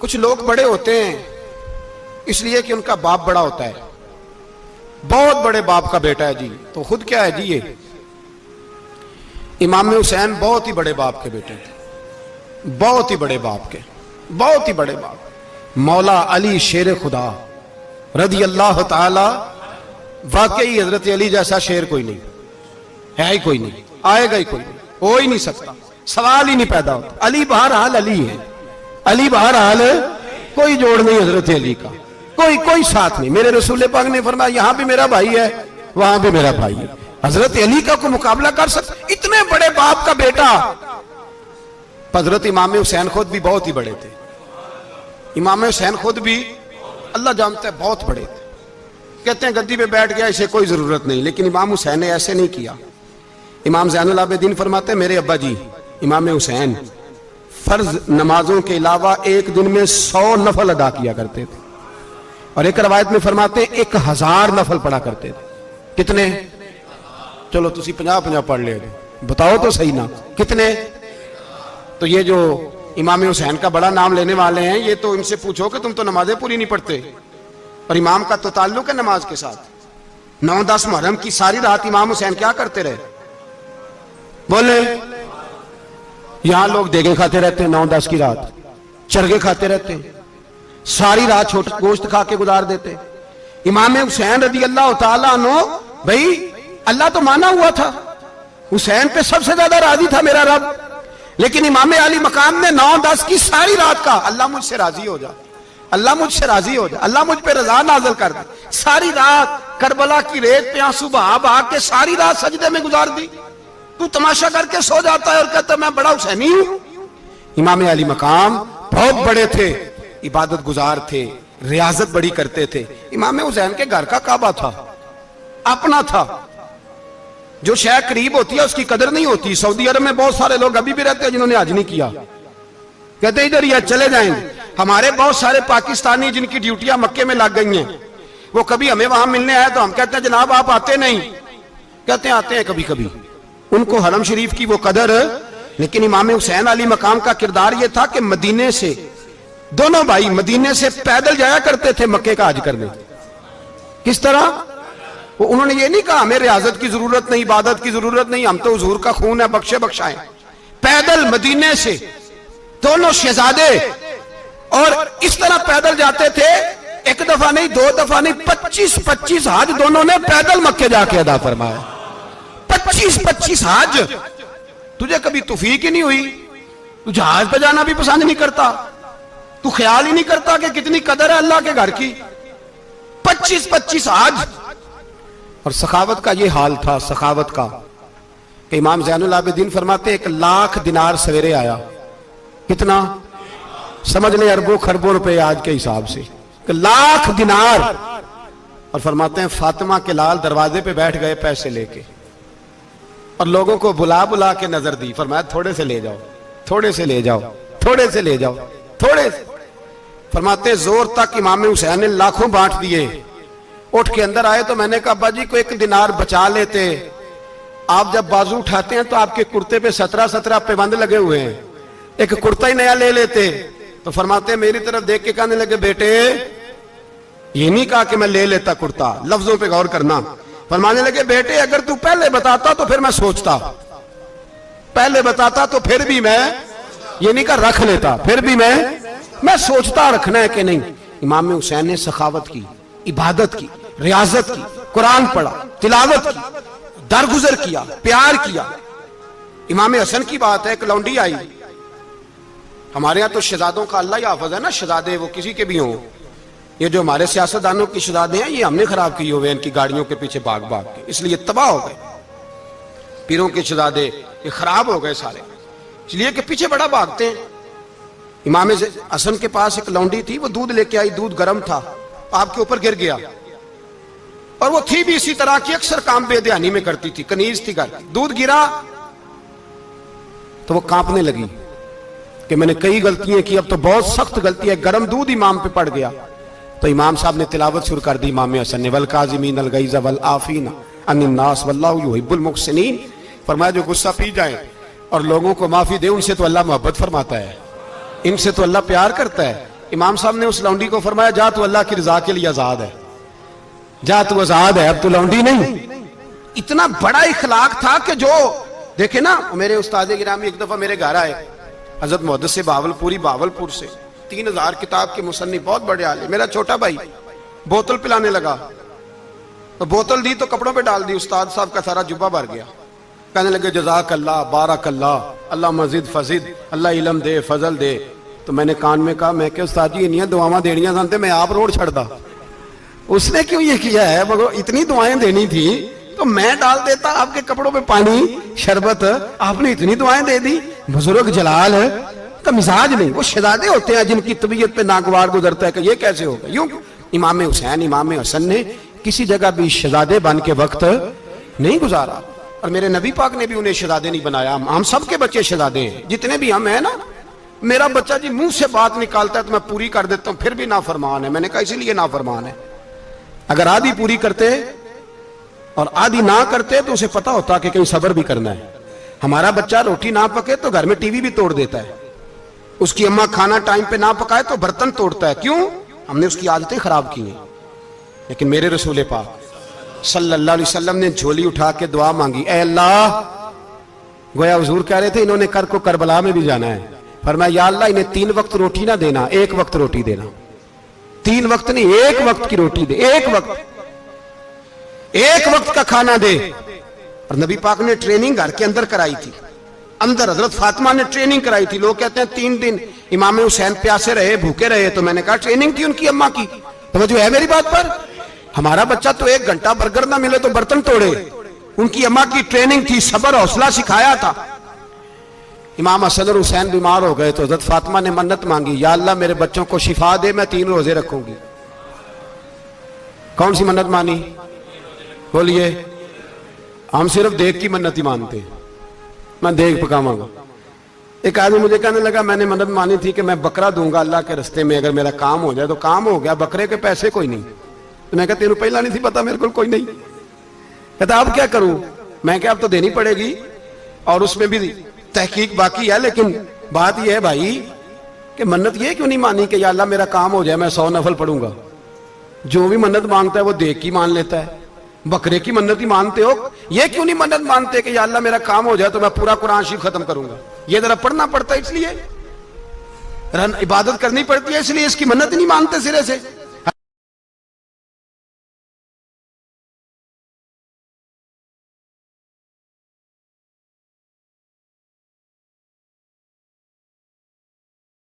کچھ لوگ بڑے ہوتے ہیں اس لیے کہ ان کا باپ بڑا ہوتا ہے، بہت بڑے باپ کا بیٹا ہے جی، تو خود کیا ہے جی یہ امام حسین بہت ہی بڑے باپ کے بیٹے تھے، بہت ہی بڑے باپ کے، بہت ہی بڑے باپ۔ مولا علی شیر خدا رضی اللہ تعالی، واقعی حضرت علی جیسا شیر کوئی نہیں ہے، ہی کوئی نہیں، آئے گا ہی کوئی نہیں، ہو ہی نہیں سکتا، سوال ہی نہیں پیدا ہوتا۔ علی بہرحال علی ہے، علی بہرحال کوئی جوڑ نہیں حضرت علی کا، کوئی ساتھ نہیں۔ میرے رسول پاک نے فرمایا یہاں بھی میرا بھائی ہے، وہاں بھی میرا بھائی ہے، حضرت علی کا کوئی مقابلہ کر سکتا؟ اتنے بڑے باپ کا بیٹا۔ حضرت امام حسین خود بھی بہت ہی بڑے تھے، امام حسین خود بھی اللہ جانتا ہے بہت بڑے تھے۔ کہتے ہیں گدی پہ بیٹھ گیا اسے کوئی ضرورت نہیں، لیکن امام حسین نے ایسے نہیں کیا۔ امام زین العابدین فرماتے ہیں میرے ابا جی امام حسین فرض نمازوں کے علاوہ ایک دن میں 100 نفل ادا کیا کرتے تھے، اور ایک روایت میں فرماتے ہیں 1000 نفل پڑھا کرتے تھے۔ کتنے؟ چلو تسی 50 پڑھ لے، بتاؤ تو صحیح نا کتنے؟ تو یہ جو امام حسین کا بڑا نام لینے والے ہیں یہ تو ان سے پوچھو کہ تم تو نمازیں پوری نہیں پڑھتے، اور امام کا تو تعلق ہے نماز کے ساتھ۔ 9-10 محرم کی ساری رات امام حسین کیا کرتے رہے؟ بولے یہاں لوگ دیگیں کھاتے رہتے ہیں، 9-10 کی رات چرگے کھاتے رہتے ہیں، ساری رات چھوٹا گوشت کھا کے گزار دیتے۔ امام حسین رضی اللہ تعالیٰ عنہ، بھائی اللہ تو مانا ہوا تھا، حسین پہ سب سے زیادہ راضی تھا میرا رب، لیکن امام علی مقام نے 9-10 کی ساری رات کا اللہ مجھ سے راضی ہو جا، اللہ مجھ سے راضی ہو جا، اللہ مجھ پہ رضا نازل کر دے۔ ساری رات کربلا کی ریت پہ آنسو بہا بہا کے ساری رات سجدے میں گزار دی، تو تماشا کر کے سو جاتا ہے اور کہتا ہے میں بڑا حسینی ہوں۔ امام علی مقام بہت بڑے تھے، عبادت گزار تھے، ریاضت بڑی کرتے تھے۔ امام حسین کے گھر کا کعبہ تھا، اپنا تھا، جو شے قریب ہوتی ہے اس کی قدر نہیں ہوتی۔ سعودی عرب میں بہت سارے لوگ ابھی بھی رہتے ہیں جنہوں نے حج نہیں کیا، کہتے ہیں ادھر ہی چلے جائیں گے۔ ہمارے بہت سارے پاکستانی جن کی ڈیوٹیاں مکے میں لگ گئی ہیں، وہ کبھی ہمیں وہاں ملنے آئے تو ہم کہتے ہیں جناب آپ آتے نہیں، کہتے ہیں آتے ہیں کبھی کبھی، ان کو حرم شریف کی وہ قدر۔ لیکن امام حسین علی مقام کا کردار یہ تھا کہ مدینے سے دونوں بھائی مدینے سے پیدل جایا کرتے تھے مکے کا حج کرنے۔ کس طرح؟ انہوں نے یہ نہیں کہا ہمیں ریاضت کی ضرورت نہیں، عبادت کی ضرورت نہیں، ہم تو حضور کا خون ہے بخشے بخشائیں۔ پیدل مدینے سے دونوں شہزادے اور اس طرح پیدل جاتے تھے، ایک دفعہ نہیں، 2 دفعہ نہیں، 25 حج دونوں نے پیدل مکے جا کے ادا فرمایا۔ 25 حج۔ تجھے کبھی توفیق ہی نہیں ہوئی؟ تو جہاز پہ جانا بھی پسند نہیں کرتا، تو خیال ہی نہیں کرتا کہ کتنی قدر ہے اللہ کے گھر کی؟ 25 حج۔ اور سخاوت کا یہ حال تھا، سخاوت کا، کہ امام زین العابدین فرماتے 1,00,000 دینار سویرے آیا۔ کتنا؟ سمجھ لیں اربوں خربوں روپے آج کے حساب سے، 1,00,000 دینار۔ اور فرماتے ہیں فاطمہ کے لال دروازے پہ بیٹھ گئے پیسے لے کے، اور لوگوں کو بلا کے نظر دی، فرمایا تھوڑے سے لے جاؤ، تھوڑے سے لے جاؤ، تھوڑے سے لے جاؤ، تھوڑے سے۔ فرماتے زور تک امام حسین نے لاکھوں بانٹ دیے۔ اٹھ کے اندر آئے تو میں نے کہا ابا جی کو 1 دینار بچا لیتے، آپ جب بازو اٹھاتے ہیں تو آپ کے کرتے پہ 17 پیبند لگے ہوئے ہیں، ایک کرتا ہی نیا لے لیتے۔ تو فرماتے ہیں میری طرف دیکھ کے کہنے لگے بیٹے یہ نہیں کہا کہ میں لے لیتا کرتا، لفظوں پہ غور کرنا۔ فرمانے لگے بیٹے اگر تو پہلے بتاتا تو پھر میں سوچتا، پہلے بتاتا تو پھر بھی میں یہ نہیں کہا رکھ لیتا، پھر بھی میں سوچتا رکھنا ہے کہ نہیں۔ امام حسین نے سخاوت کی، عبادت کی، ریاضت کی، قرآن پڑھا، تلاوت کی، درگزر کیا، پیار کیا۔ امام حسن کی بات ہے، ایک لونڈی آئی، ہمارے ہاں تو شہزادوں کا اللہ ہی حافظ ہے نا، شہزادے وہ کسی کے بھی ہوں، یہ جو ہمارے سیاستدانوں کی شہزادے ہیں یہ ہم نے خراب کیے ہوئے ان کی گاڑیوں کے پیچھے بھاگ بھاگ کے، اس لیے تباہ ہو گئے۔ پیروں کے شہزادے یہ خراب ہو گئے سارے، اس لیے کہ پیچھے بڑا بھاگتے ہیں۔ امام حسن کے پاس ایک لونڈی تھی، وہ دودھ لے کے آئی، دودھ گرم تھا، آپ کے اوپر گر گیا، اور وہ تھی بھی اسی طرح کی، اکثر کام بے دھیانی میں کرتی تھی، کنیز تھی گھر کی۔ دودھ گرا تو وہ کانپنے لگی کہ میں نے کئی غلطیاں کی، اب تو بہت سخت غلطی ہے، گرم دودھ امام پہ پڑ گیا۔ تو امام صاحب نے تلاوت شروع کر دی، امام حسن نے والکاظمین الغیظ والعافین عن الناس واللہ یحب المحسنین۔ فرمایا جو غصہ پی جائیں اور لوگوں کو معافی دے، ان سے تو اللہ محبت فرماتا ہے، ان سے تو اللہ پیار کرتا ہے۔ امام صاحب نے اس لونڈی کو فرمایا جا تو اللہ کی رضا کے لیے آزاد ہے، جا تو آزاد ہے، اب تو لونڈی نہیں۔ اتنا بڑا اخلاق تھا کہ جو دیکھیں نا، میرے استاد گرامی ایک دفعہ میرے گھر آئے، حضرت محدث باولپور سے 3000 کتاب کے مصنف، بہت بڑے عالم، میرا چھوٹا بھائی بوتل پلانے لگا، تو بوتل دی تو کپڑوں پہ ڈال دی، استاد صاحب کا سارا جبہ بھر گیا، کہنے لگے جزاک اللہ، بارک اللہ، اللہ مزید فزید، اللہ علم دے، فضل دے۔ تو میں نے کان میں کہا، میں کہ استاد جی انیاں دعاواں دینیاں سنتے میں آپ روڑ چھڑ دا، اس نے کیوں یہ کیا ہے؟ مگر اتنی دعائیں دینی تھی تو میں ڈال دیتا آپ کے کپڑوں پہ پانی شربت، آپ نے اتنی دعائیں دے دی۔ بزرگ جلال کا مزاج نہیں، وہ شہزادے ہوتے ہیں جن کی طبیعت پہ ناگوار گزرتا ہے کہ یہ کیسے ہوگا۔ یوں امام حسین امام حسن نے کسی جگہ بھی شہزادے بن کے وقت نہیں گزارا، اور میرے نبی پاک نے بھی انہیں شہزادے نہیں بنایا۔ ہم سب کے بچے شہزادے ہیں، جتنے بھی ہم ہیں نا۔ میرا بچہ جی منہ سے بات نکالتا ہے تو میں پوری کر دیتا ہوں، پھر بھی نافرمان ہے۔ میں نے کہا اسی لیے نافرمان ہے، اگر آدھی پوری کرتے اور آدھی نہ کرتے تو اسے پتا ہوتا کہ کہیں صبر بھی کرنا ہے۔ ہمارا بچہ روٹی نہ پکے تو گھر میں ٹی وی بھی توڑ دیتا ہے، اس کی اماں کھانا ٹائم پہ نہ پکائے تو برتن توڑتا ہے۔ کیوں؟ ہم نے اس کی عادتیں خراب کی ہیں۔ لیکن میرے رسول پاک صلی اللہ علیہ وسلم نے جھولی اٹھا کے دعا مانگی، اے اللہ، گویا حضور کہہ رہے تھے انہوں نے کر کو کربلا میں بھی جانا ہے، فرمایا یا اللہ انہیں 3 وقت روٹی نہ دینا، 1 وقت روٹی دینا۔ 3 وقت نہیں، 1 وقت کی روٹی دے، 1 وقت کا کھانا دے۔ اور نبی پاک نے ٹریننگ گھر کے اندر کرائی تھی، اندر حضرت فاطمہ نے ٹریننگ کرائی تھی۔ لوگ کہتے ہیں 3 دن امام حسین پیاسے رہے، بھوکے رہے، تو میں نے کہا ٹریننگ تھی ان کی اماں کی۔ توجہ ہے میری بات پر؟ ہمارا بچہ تو 1 گھنٹہ برگر نہ ملے تو برتن توڑے، ان کی اماں کی ٹریننگ تھی، صبر حوصلہ سکھایا تھا۔ امام حسن اور حسین بیمار ہو گئے تو حضرت فاطمہ نے منت مانگی، یا اللہ میرے بچوں کو شفا دے، میں 3 روزے رکھوں گی۔ کون سی منت مانی؟ بولیے۔ ہم صرف دیکھ کی منت ہی مانتے ہیں، میں دیکھ پکاواں گا۔ ایک آدمی مجھے کہنے لگا میں نے منت مانی تھی کہ میں بکرا دوں گا اللہ کے رستے میں، اگر میرا کام ہو جائے تو کام ہو گیا، بکرے کے پیسے کوئی نہیں۔ تو میں کہا تیرے پہلا نہیں تھی پتا، میرے کو کوئی نہیں۔ کہتا اب کیا کروں؟ میں کہ اب تو دینی پڑے گی، اور اس میں بھی تحقیق باقی ہے۔ لیکن بات یہ ہے بھائی کہ منت یہ کیوں نہیں مانی کہ یا اللہ میرا کام ہو جائے میں 100 نفل پڑھوں گا؟ جو بھی منت مانگتا ہے وہ دیکھ کی مان لیتا ہے، بکرے کی منت ہی مانتے ہو، یہ کیوں نہیں منت مانتے کہ یا اللہ میرا کام ہو جائے تو میں پورا قرآن شریف ختم کروں گا؟ یہ ذرا پڑھنا پڑتا ہے، اس لیے عبادت کرنی پڑتی ہے، اس لیے اس کی منت نہیں مانتے سرے سے۔